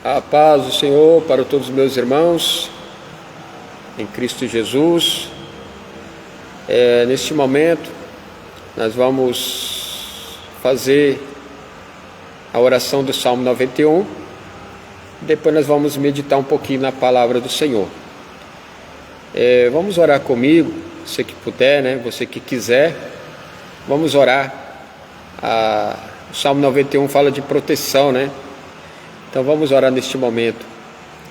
A paz do Senhor para todos os meus irmãos em Cristo Jesus. Neste momento nós vamos fazer a oração do Salmo 91. Depois nós vamos meditar um pouquinho na palavra do Senhor. Vamos orar comigo, você que puder, né? Você que quiser, vamos orar. O Salmo 91 fala de proteção, né? Então vamos orar neste momento.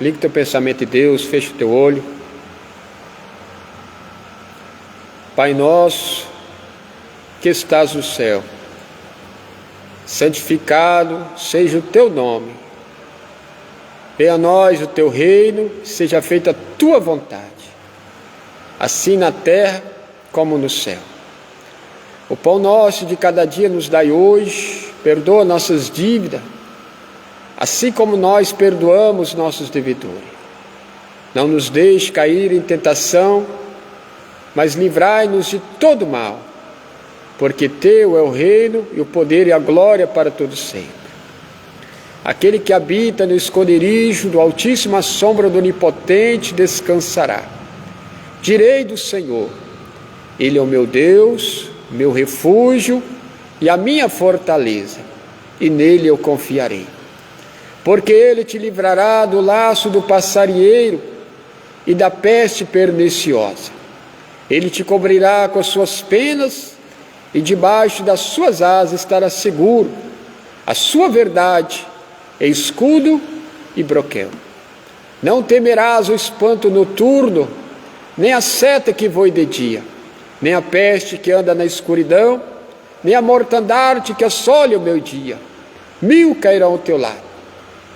Liga o teu pensamento em Deus, fecha o teu olho. Pai nosso, que estás no céu, santificado seja o teu nome. Venha a nós o teu reino, seja feita a tua vontade, assim na terra como no céu. O pão nosso de cada dia nos dai hoje, perdoa nossas dívidas, assim como nós perdoamos nossos devedores. Não nos deixe cair em tentação, mas livrai-nos de todo mal, porque teu é o reino e o poder e a glória para todos sempre. Aquele que habita no esconderijo do Altíssimo, à sombra do Onipotente, descansará. Direi do Senhor: Ele é o meu Deus, meu refúgio e a minha fortaleza, e nele eu confiarei. Porque ele te livrará do laço do passarinheiro e da peste perniciosa. Ele te cobrirá com as suas penas, e debaixo das suas asas estará seguro. A sua verdade é escudo e broquel. Não temerás o espanto noturno, nem a seta que voe de dia, nem a peste que anda na escuridão, nem a mortandade que assole o meio-dia. 1000 cairão ao teu lado,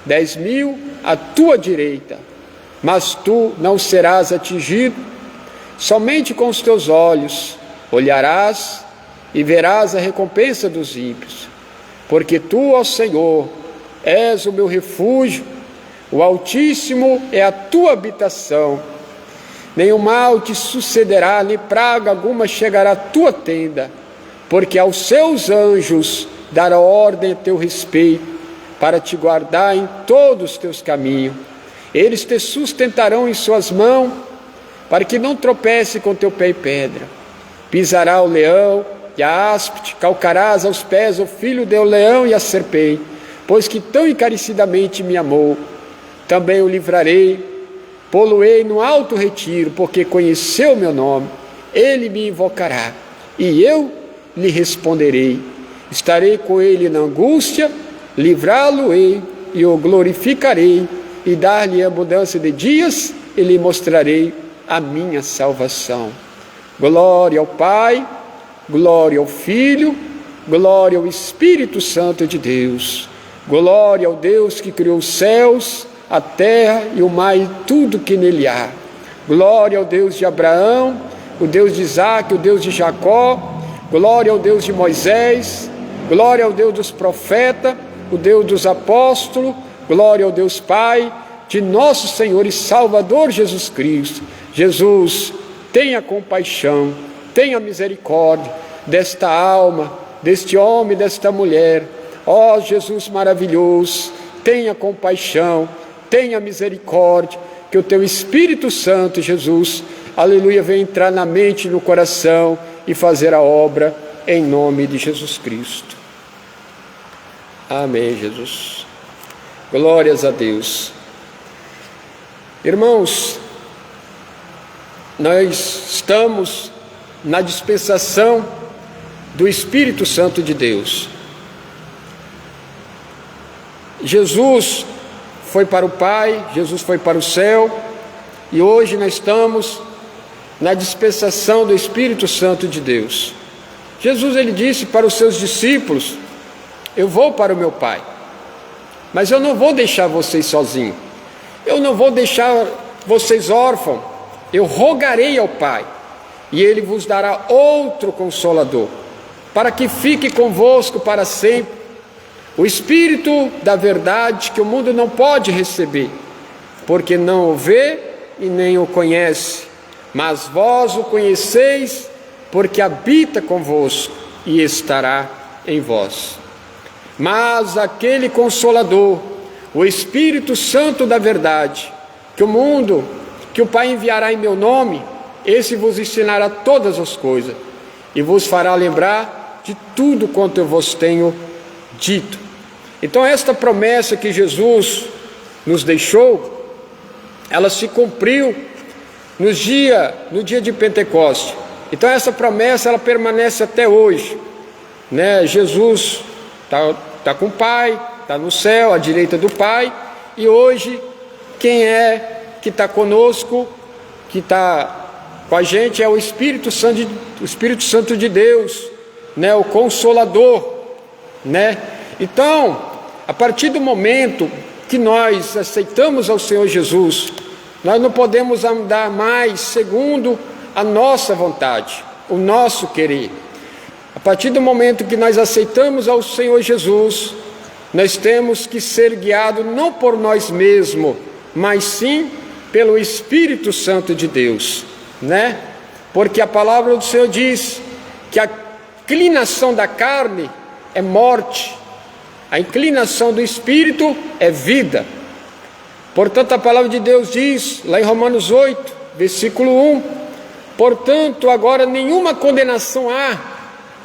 10.000 à tua direita, mas tu não serás atingido. Somente com os teus olhos olharás e verás a recompensa dos ímpios. Porque tu, ó Senhor, és o meu refúgio, o Altíssimo é a tua habitação. Nenhum mal te sucederá, nem praga alguma chegará à tua tenda, porque aos seus anjos dará ordem a teu respeito, para te guardar em todos os teus caminhos. Eles te sustentarão em suas mãos, para que não tropece com teu pé em pedra. Pisará o leão e a áspide, calcarás aos pés o filho do leão e a serpente, pois que tão encarecidamente me amou. Também o livrarei, pô-lo-ei no alto retiro, porque conheceu o meu nome. Ele me invocará, e eu lhe responderei. Estarei com ele na angústia, livrá-lo-ei e o glorificarei, e dar-lhe abundância de dias, e lhe mostrarei a minha salvação. Glória ao Pai, glória ao Filho, glória ao Espírito Santo de Deus. Glória ao Deus que criou os céus, a terra e o mar e tudo que nele há. Glória ao Deus de Abraão, o Deus de Isaque, o Deus de Jacó. Glória ao Deus de Moisés. Glória ao Deus dos profetas, o Deus dos apóstolos. Glória ao Deus Pai de nosso Senhor e Salvador Jesus Cristo. Jesus, tenha compaixão, tenha misericórdia desta alma, deste homem, desta mulher. Ó Jesus maravilhoso, tenha compaixão, tenha misericórdia, que o teu Espírito Santo, Jesus, aleluia, venha entrar na mente e no coração e fazer a obra em nome de Jesus Cristo. Amém, Jesus. Glórias a Deus. Irmãos, nós estamos na dispensação do Espírito Santo de Deus. Jesus foi para o Pai, Jesus foi para o céu, e hoje nós estamos na dispensação do Espírito Santo de Deus. Jesus, ele disse para os seus discípulos: eu vou para o meu Pai, mas eu não vou deixar vocês sozinhos, eu não vou deixar vocês órfãos, eu rogarei ao Pai, e Ele vos dará outro Consolador, para que fique convosco para sempre, o Espírito da verdade, que o mundo não pode receber, porque não o vê e nem o conhece, mas vós o conheceis, porque habita convosco e estará em vós. Mas aquele Consolador, o Espírito Santo da verdade, que o Pai enviará em meu nome, esse vos ensinará todas as coisas, e vos fará lembrar de tudo quanto eu vos tenho dito. Então esta promessa que Jesus nos deixou, ela se cumpriu no dia de Pentecostes. Então essa promessa, ela permanece até hoje, né? Jesus está com o Pai, está no céu, à direita do Pai, e hoje quem é que está conosco, que está com a gente, é o Espírito Santo de Deus, né? O Consolador, né? Então, a partir do momento que nós aceitamos ao Senhor Jesus, nós não podemos andar mais segundo a nossa vontade, o nosso querer. A partir do momento que nós aceitamos ao Senhor Jesus, nós temos que ser guiados não por nós mesmos, mas sim pelo Espírito Santo de Deus, né? Porque a palavra do Senhor diz que a inclinação da carne é morte, a inclinação do Espírito é vida. Portanto, a palavra de Deus diz, lá em Romanos 8, versículo 1, portanto, agora nenhuma condenação há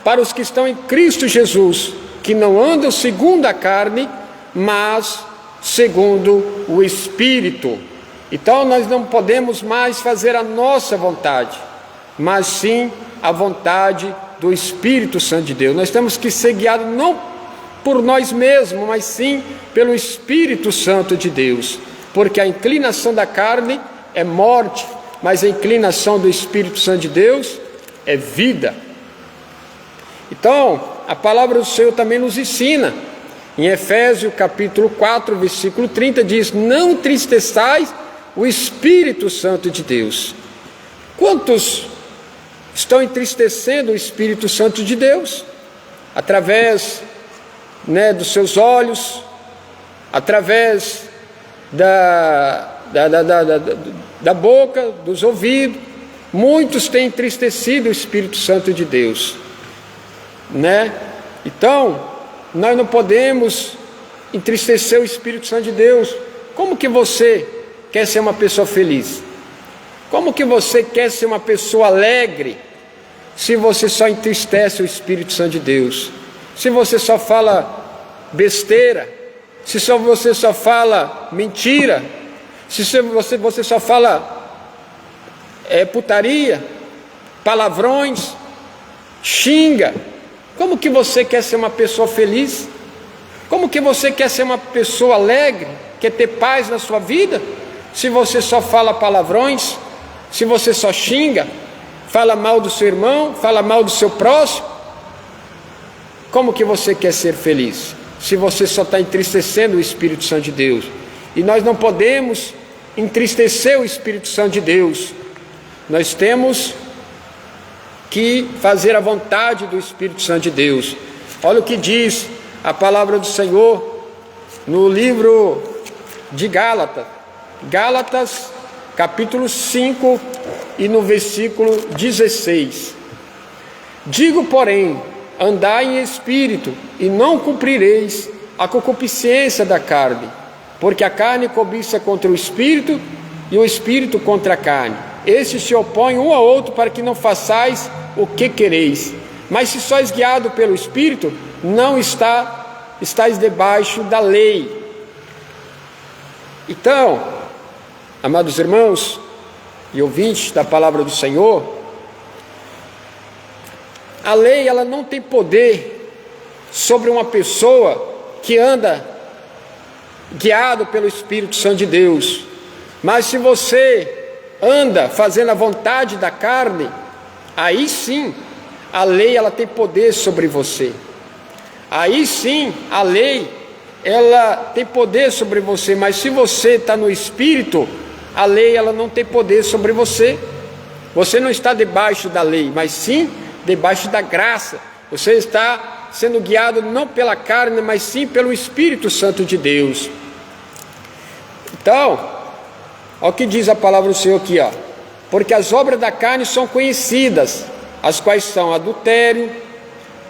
para os que estão em Cristo Jesus, que não andam segundo a carne, mas segundo o Espírito. Então nós não podemos mais fazer a nossa vontade, mas sim a vontade do Espírito Santo de Deus. Nós temos que ser guiados não por nós mesmos, mas sim pelo Espírito Santo de Deus, porque a inclinação da carne é morte, mas a inclinação do Espírito Santo de Deus é vida. Então, a palavra do Senhor também nos ensina, em Efésios capítulo 4, versículo 30, diz, não entristeçais o Espírito Santo de Deus. Quantos estão entristecendo o Espírito Santo de Deus? Através, né, dos seus olhos, através da boca, dos ouvidos. Muitos têm entristecido o Espírito Santo de Deus, né? Então, nós não podemos entristecer o Espírito Santo de Deus. Como que você quer ser uma pessoa feliz? Como que você quer ser uma pessoa alegre se você só entristece o Espírito Santo de Deus? Se você só fala besteira, se você só fala mentira, se você só fala putaria, palavrões, xinga, como que você quer ser uma pessoa feliz? Como que você quer ser uma pessoa alegre, quer ter paz na sua vida, se você só fala palavrões, se você só xinga, fala mal do seu irmão, fala mal do seu próximo? Como que você quer ser feliz, se você só está entristecendo o Espírito Santo de Deus? E nós não podemos entristecer o Espírito Santo de Deus. Nós temos que fazer a vontade do Espírito Santo de Deus. Olha o que diz a palavra do Senhor no livro de Gálatas, capítulo 5, e no versículo 16. Digo, porém, andai em espírito, e não cumprireis a concupiscência da carne, porque a carne cobiça contra o espírito, e o espírito contra a carne. Estes se opõem um ao outro para que não façais o que quereis. Mas se sois guiados pelo Espírito, não estáis debaixo da lei. Então, amados irmãos e ouvintes da palavra do Senhor, a lei, ela não tem poder sobre uma pessoa que anda guiado pelo Espírito Santo de Deus. Mas se você anda fazendo a vontade da carne, aí sim a lei, ela tem poder sobre você. Aí sim a lei, ela tem poder sobre você. Mas se você está no Espírito, a lei, ela não tem poder sobre você. Você não está debaixo da lei, mas sim debaixo da graça. Você está sendo guiado não pela carne, mas sim pelo Espírito Santo de Deus. Então, olha o que diz a palavra do Senhor aqui, ó. Porque as obras da carne são conhecidas, as quais são adultério,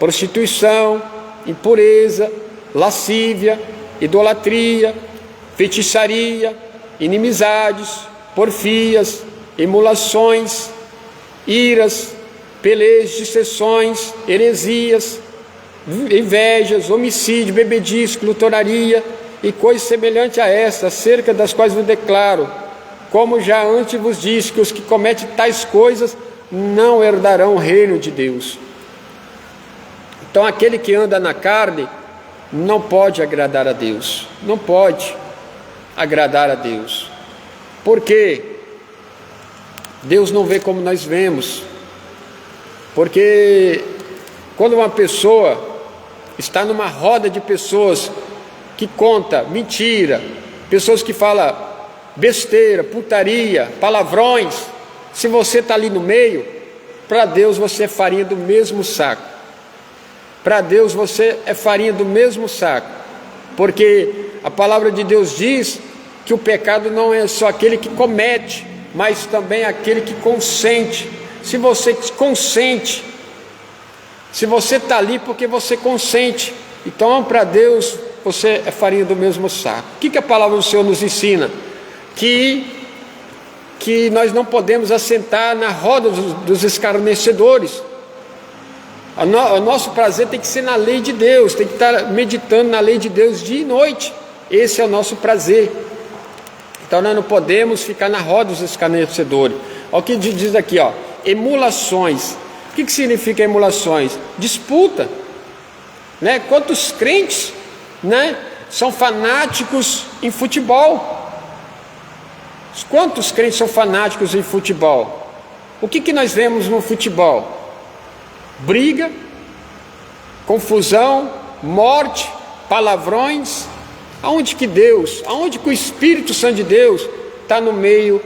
prostituição, impureza, lascívia, idolatria, feitiçaria, inimizades, porfias, emulações, iras, pelejas, dissensões, heresias, invejas, homicídio, bebedice, glutonaria e coisas semelhantes a esta, acerca das quais vos declaro, como já antes vos disse, que os que cometem tais coisas não herdarão o reino de Deus. Então aquele que anda na carne não pode agradar a Deus, não pode agradar a Deus, porque Deus não vê como nós vemos, porque quando uma pessoa está numa roda de pessoas que conta mentira, pessoas que falam besteira, putaria, palavrões, se você está ali no meio, para Deus você é farinha do mesmo saco. Para Deus você é farinha do mesmo saco, porque a palavra de Deus diz que o pecado não é só aquele que comete, mas também aquele que consente. Se você consente, se você está ali porque você consente, então para Deus você é farinha do mesmo saco. O que a palavra do Senhor nos ensina? Que nós não podemos assentar na roda dos escarnecedores. O nosso prazer tem que ser na lei de Deus, tem que estar meditando na lei de Deus dia e noite. Esse é o nosso prazer. Então nós não podemos ficar na roda dos escarnecedores. Olha o que diz aqui, ó, emulações. O que significa emulações? Disputa, né? Quantos crentes, né, são fanáticos em futebol? Quantos crentes são fanáticos em futebol? O que nós vemos no futebol? Briga, confusão, morte, palavrões. Aonde que Deus, aonde que o Espírito Santo de Deus está no meio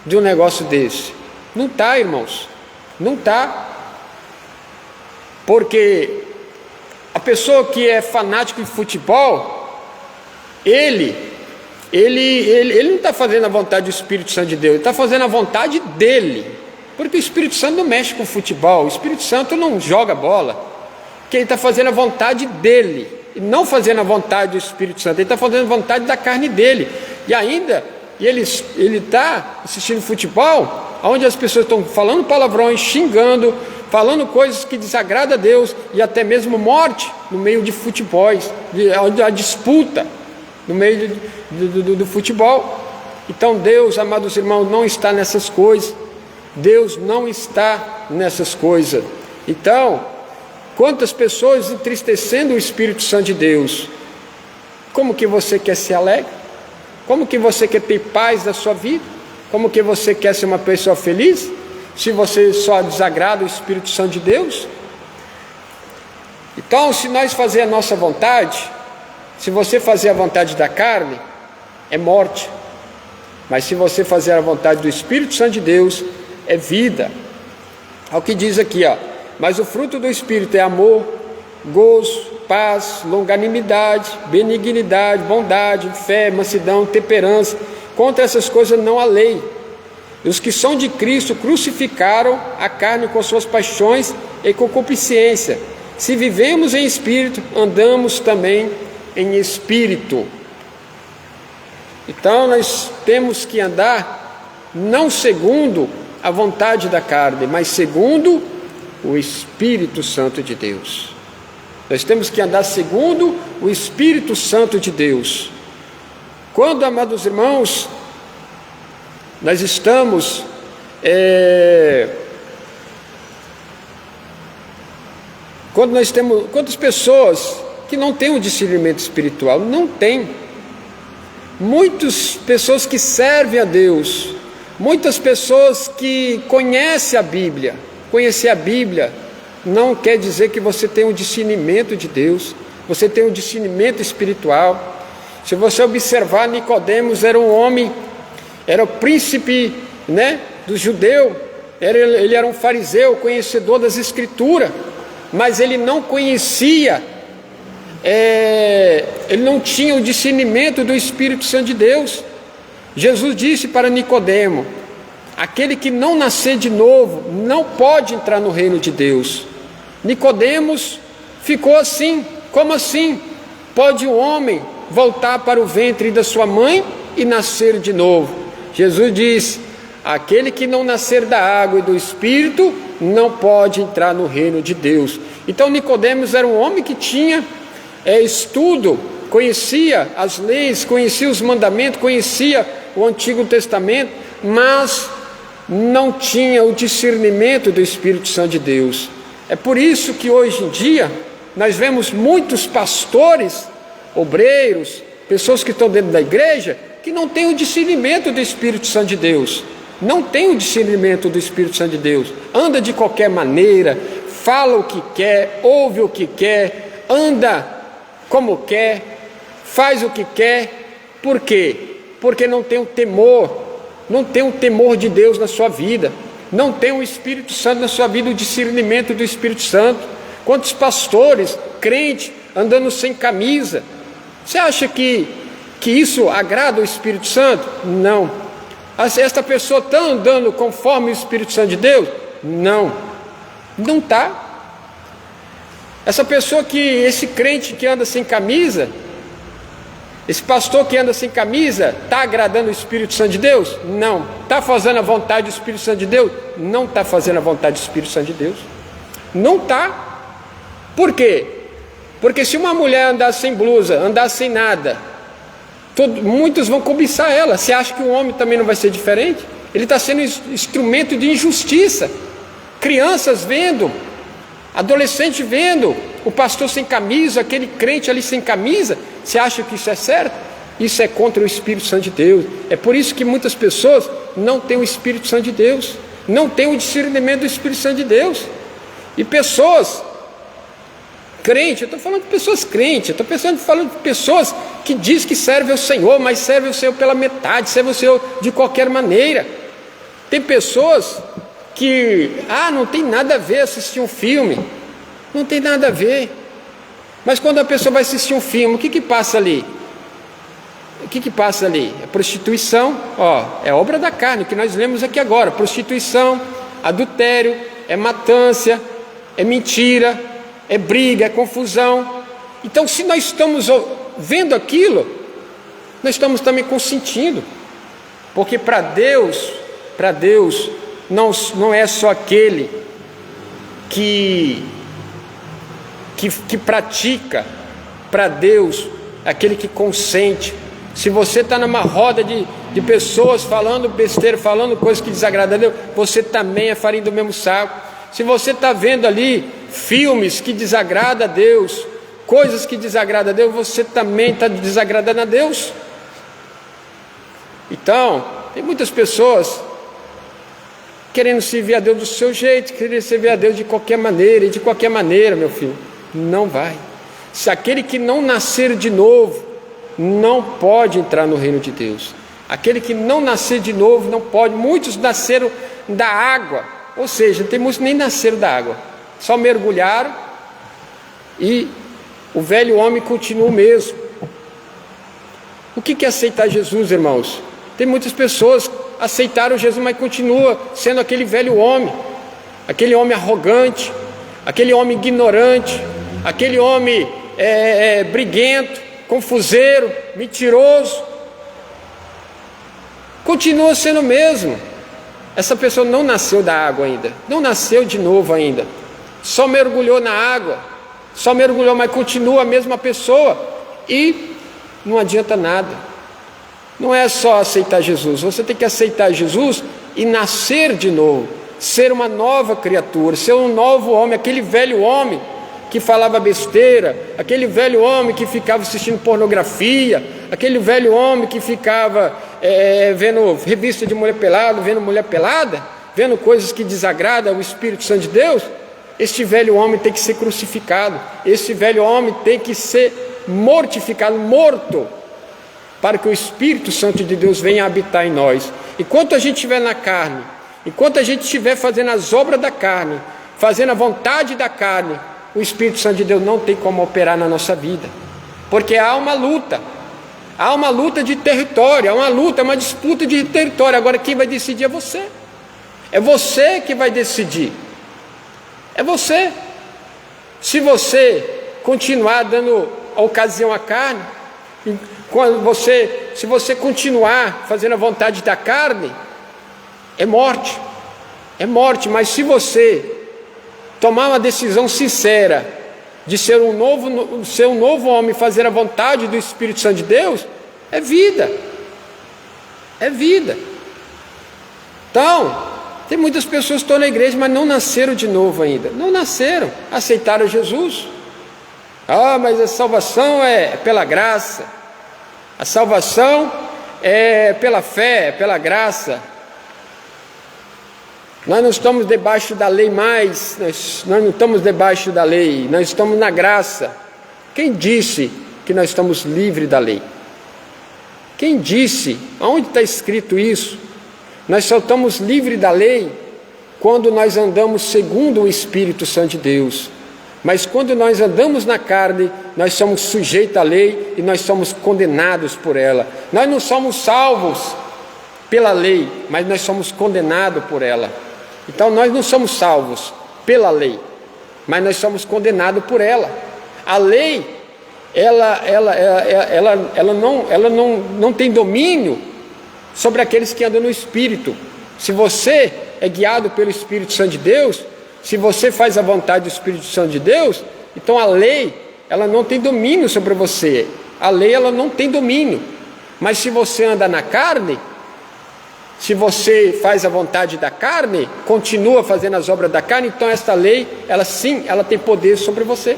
de um negócio desse? Não está, irmãos, não está. Porque a pessoa que é fanática em futebol, ele não está fazendo a vontade do Espírito Santo de Deus, ele está fazendo a vontade dele, porque o Espírito Santo não mexe com futebol, o Espírito Santo não joga bola, porque ele está fazendo a vontade dele, e não fazendo a vontade do Espírito Santo, ele está fazendo a vontade da carne dele, e ainda ele está assistindo futebol, onde as pessoas estão falando palavrões, xingando, falando coisas que desagradam a Deus, e até mesmo morte no meio de futebols, a disputa no meio do futebol. Então Deus, amados irmãos, não está nessas coisas. Deus não está nessas coisas. Então, quantas pessoas entristecendo o Espírito Santo de Deus? Como que você quer ser alegre? Como que você quer ter paz na sua vida? Como que você quer ser uma pessoa feliz, se você só desagrada o Espírito Santo de Deus? Então, se nós fazer a nossa vontade, se você fazer a vontade da carne, é morte. Mas se você fazer a vontade do Espírito Santo de Deus, é vida. Olha o que diz aqui, ó. Mas o fruto do Espírito é amor, gozo, paz, longanimidade, benignidade, bondade, fé, mansidão, temperança. Contra essas coisas não há lei. E os que são de Cristo crucificaram a carne com suas paixões e concupiscência. Se vivemos em espírito, andamos também em espírito. Então nós temos que andar não segundo a vontade da carne, mas segundo o Espírito Santo de Deus. Nós temos que andar segundo o Espírito Santo de Deus. Quando, amados irmãos, nós estamos quando nós temos, quantas pessoas que não têm um discernimento espiritual? Não tem. Muitas pessoas que servem a Deus, muitas pessoas que conhecem a Bíblia. Conhecer a Bíblia não quer dizer que você tem um discernimento de Deus, você tem um discernimento espiritual. Se você observar, Nicodemos era um homem, era o príncipe, né, do judeu, ele era um fariseu, conhecedor das Escrituras, mas ele não conhecia, ele não tinha o discernimento do Espírito Santo de Deus. Jesus disse para Nicodemo: aquele que não nascer de novo não pode entrar no reino de Deus. Nicodemos ficou assim: como assim? Pode um homem voltar para o ventre da sua mãe e nascer de novo. Jesus diz: aquele que não nascer da água e do Espírito não pode entrar no reino de Deus. Então Nicodemos era um homem que tinha estudo, conhecia as leis, conhecia os mandamentos, conhecia o Antigo Testamento, mas não tinha o discernimento do Espírito Santo de Deus. É por isso que hoje em dia nós vemos muitos pastores, obreiros, pessoas que estão dentro da igreja, que não têm o discernimento do Espírito Santo de Deus. Não tem o discernimento do Espírito Santo de Deus. Anda de qualquer maneira, fala o que quer, ouve o que quer, anda como quer, faz o que quer. Por quê? Porque não tem o temor, não tem o temor de Deus na sua vida, não tem o Espírito Santo na sua vida, o discernimento do Espírito Santo. Quantos pastores, crentes, andando sem camisa? Você acha que isso agrada o Espírito Santo? Não. Esta pessoa está andando conforme o Espírito Santo de Deus? Não, não está. Essa pessoa esse crente que anda sem camisa, esse pastor que anda sem camisa, está agradando o Espírito Santo de Deus? Não. Está fazendo a vontade do Espírito Santo de Deus? Não está fazendo a vontade do Espírito Santo de Deus. Não está. Por quê? Porque se uma mulher andar sem blusa, andar sem nada, muitos vão cobiçar ela. Você acha que o homem também não vai ser diferente? Ele está sendo instrumento de injustiça. Crianças vendo, adolescente vendo o pastor sem camisa, aquele crente ali sem camisa. Você acha que isso é certo? Isso é contra o Espírito Santo de Deus. É por isso que muitas pessoas não têm o Espírito Santo de Deus, não têm o discernimento do Espírito Santo de Deus. E pessoas crentes, eu estou falando de pessoas crentes, eu estou falando de pessoas que dizem que servem ao Senhor, mas servem ao Senhor pela metade, servem ao Senhor de qualquer maneira. Tem pessoas que, não tem nada a ver assistir um filme, não tem nada a ver. Mas quando a pessoa vai assistir um filme, o que passa ali? O que passa ali? É prostituição, é obra da carne, que nós lemos aqui agora. Prostituição, adultério, é matança, é mentira, é briga, é confusão. Então, se nós estamos vendo aquilo, nós estamos também consentindo. Porque para Deus não é só aquele que pratica. Para Deus, aquele que consente. Se você está numa roda de pessoas falando besteira, falando coisas que desagradam a Deus, você também é farinha do mesmo saco. Se você está vendo ali filmes que desagradam a Deus, coisas que desagradam a Deus, você também está desagradando a Deus. Então, tem muitas pessoas querendo servir a Deus do seu jeito, querendo servir a Deus de qualquer maneira, e de qualquer maneira, meu filho, não vai. Se aquele que não nascer de novo, não pode entrar no reino de Deus. Aquele que não nascer de novo, não pode. Muitos nasceram da água, ou seja, tem muitos que nem nasceram da água, só mergulharam e o velho homem continua o mesmo. O que é aceitar Jesus, irmãos? Tem muitas pessoas que aceitaram Jesus, mas continua sendo aquele velho homem, aquele homem arrogante, aquele homem ignorante, aquele homem briguento, confuseiro, mentiroso. Continua sendo o mesmo. Essa pessoa não nasceu da água ainda, não nasceu de novo ainda, só mergulhou na água, mas continua a mesma pessoa e não adianta nada. Não é só aceitar Jesus, você tem que aceitar Jesus e nascer de novo, ser uma nova criatura, ser um novo homem. Aquele velho homem que falava besteira, aquele velho homem que ficava assistindo pornografia, aquele velho homem que ficava vendo revista de mulher pelada, vendo mulher pelada, vendo coisas que desagradam o Espírito Santo de Deus. Este velho homem tem que ser crucificado, este velho homem tem que ser mortificado, morto, para que o Espírito Santo de Deus venha habitar em nós. Enquanto a gente estiver na carne, enquanto a gente estiver fazendo as obras da carne, fazendo a vontade da carne, o Espírito Santo de Deus não tem como operar na nossa vida, porque há uma luta de território, há uma luta, uma disputa de território. Agora quem vai decidir é você que vai decidir, é você. Se você continuar dando a ocasião à carne, Se você continuar fazendo a vontade da carne, é morte. É morte, mas se você tomar uma decisão sincera de ser um novo homem, fazer a vontade do Espírito Santo de Deus, é vida. É vida. Então, tem muitas pessoas que estão na igreja, mas não nasceram de novo ainda. Não nasceram, aceitaram Jesus. Mas a salvação é pela graça. A salvação é pela fé, é pela graça. Nós não estamos debaixo da lei mais, nós não estamos debaixo da lei, nós estamos na graça. Quem disse que nós estamos livres da lei? Quem disse? Aonde está escrito isso? Nós só estamos livres da lei quando nós andamos segundo o Espírito Santo de Deus. Mas quando nós andamos na carne, nós somos sujeitos à lei e nós somos condenados por ela. Nós não somos salvos pela lei, mas nós somos condenados por ela. Então nós não somos salvos pela lei, mas nós somos condenados por ela. A lei, ela não tem domínio sobre aqueles que andam no Espírito. Se você é guiado pelo Espírito Santo de Deus, se você faz a vontade do Espírito Santo de Deus, então a lei, ela não tem domínio sobre você. A lei, ela não tem domínio. Mas se você anda na carne, se você faz a vontade da carne, continua fazendo as obras da carne, então esta lei, ela sim, ela tem poder sobre você.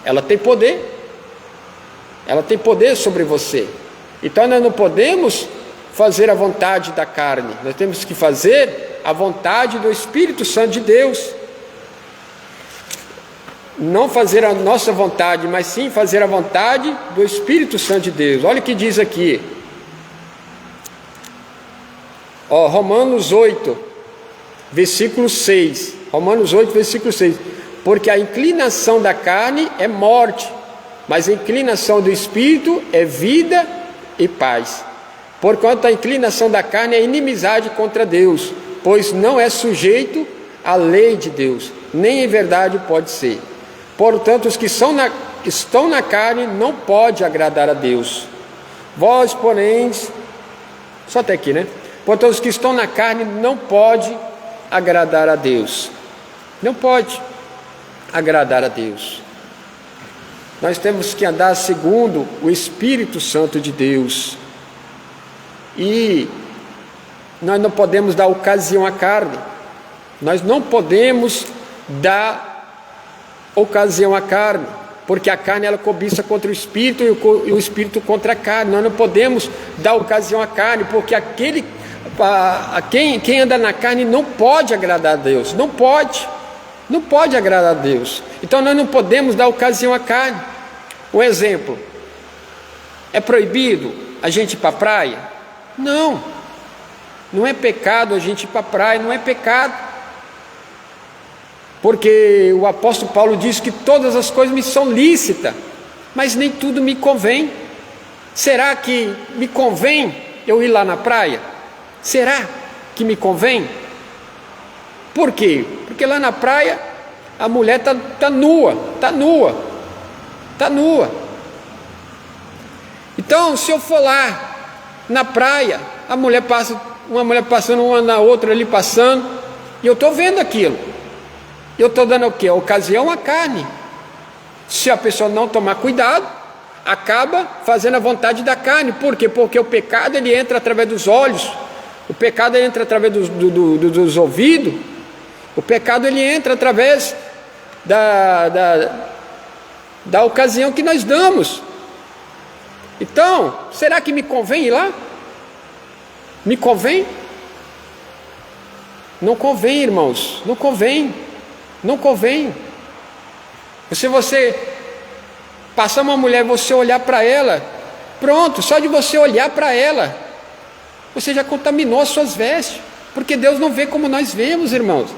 Ela tem poder. Ela tem poder sobre você. Então nós não podemos fazer a vontade da carne. Nós temos que fazer a vontade do Espírito Santo de Deus. Não fazer a nossa vontade, mas sim fazer a vontade do Espírito Santo de Deus. Olha o que diz aqui. Romanos 8, versículo 6. Romanos 8, versículo 6. Porque a inclinação da carne é morte, mas a inclinação do Espírito é vida e paz. Porquanto a inclinação da carne é inimizade contra Deus, pois não é sujeito à lei de Deus, nem em verdade pode ser. Portanto, os que estão na carne não pode agradar a Deus. Vós, porém, só até aqui, né? Portanto, os que estão na carne não pode agradar a Deus. Não pode agradar a Deus. Nós temos que andar segundo o Espírito Santo de Deus. E nós não podemos dar ocasião à carne. Nós não podemos dar ocasião à carne, porque a carne ela cobiça contra o Espírito e o Espírito contra a carne. Nós não podemos dar ocasião à carne, porque quem anda na carne não pode agradar a Deus. Não pode agradar a Deus. Então nós não podemos dar ocasião à carne. Um exemplo: é proibido a gente ir para a praia? Não é pecado a gente ir para a praia, não é pecado, porque o apóstolo Paulo diz que todas as coisas me são lícitas, mas nem tudo me convém. Será que me convém eu ir lá na praia? Será que me convém? Por quê? Porque lá na praia a mulher está nua. Então, se eu for lá na praia, uma mulher passando, uma na outra ali passando, e eu estou vendo aquilo, eu estou dando o quê? A ocasião à carne. Se a pessoa não tomar cuidado, acaba fazendo a vontade da carne. Por quê? Porque o pecado ele entra através dos olhos, o pecado ele entra através dos ouvidos, o pecado ele entra através da ocasião que nós damos. Então, será que me convém ir lá? Me convém? Não convém, irmãos, não convém. Se você passar uma mulher, você olhar para ela, pronto, só de você olhar para ela, você já contaminou as suas vestes, porque Deus não vê como nós vemos, irmãos.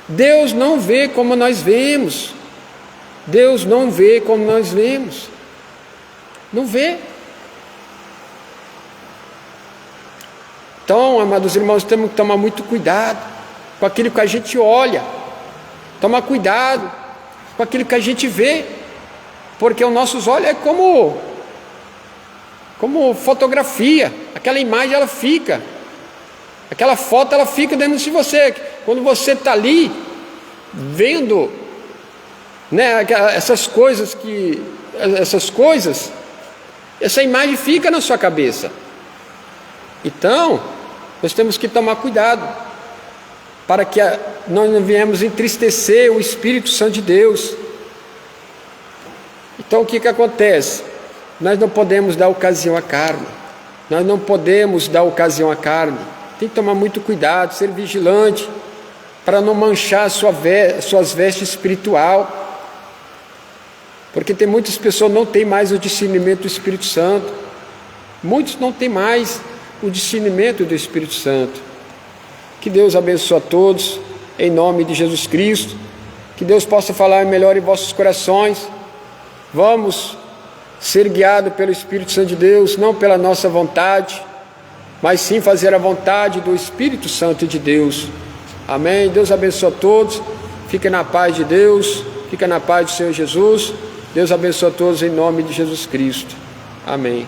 Deus não vê como nós vemos. Deus não vê como nós vemos. Não vê. Então, amados irmãos, temos que tomar muito cuidado com aquilo que a gente olha. Tomar cuidado com aquilo que a gente vê. Porque os nossos olhos é como como fotografia. Aquela imagem ela fica, aquela foto ela fica dentro de você. Quando você está ali vendo, né, essas coisas, essa imagem fica na sua cabeça. Então nós temos que tomar cuidado para que nós não venhamos entristecer o Espírito Santo de Deus. Então o que acontece? Nós não podemos dar ocasião à carne. Nós não podemos dar ocasião à carne. Tem que tomar muito cuidado, ser vigilante, para não manchar suas vestes espiritual. Porque tem muitas pessoas que não têm mais o discernimento do Espírito Santo. Muitos não têm mais o discernimento do Espírito Santo. Que Deus abençoe a todos, em nome de Jesus Cristo. Que Deus possa falar melhor em vossos corações. Vamos ser guiados pelo Espírito Santo de Deus, não pela nossa vontade, mas sim fazer a vontade do Espírito Santo de Deus. Amém? Deus abençoe a todos. Fiquem na paz de Deus. Fiquem na paz do Senhor Jesus. Deus abençoe a todos em nome de Jesus Cristo. Amém.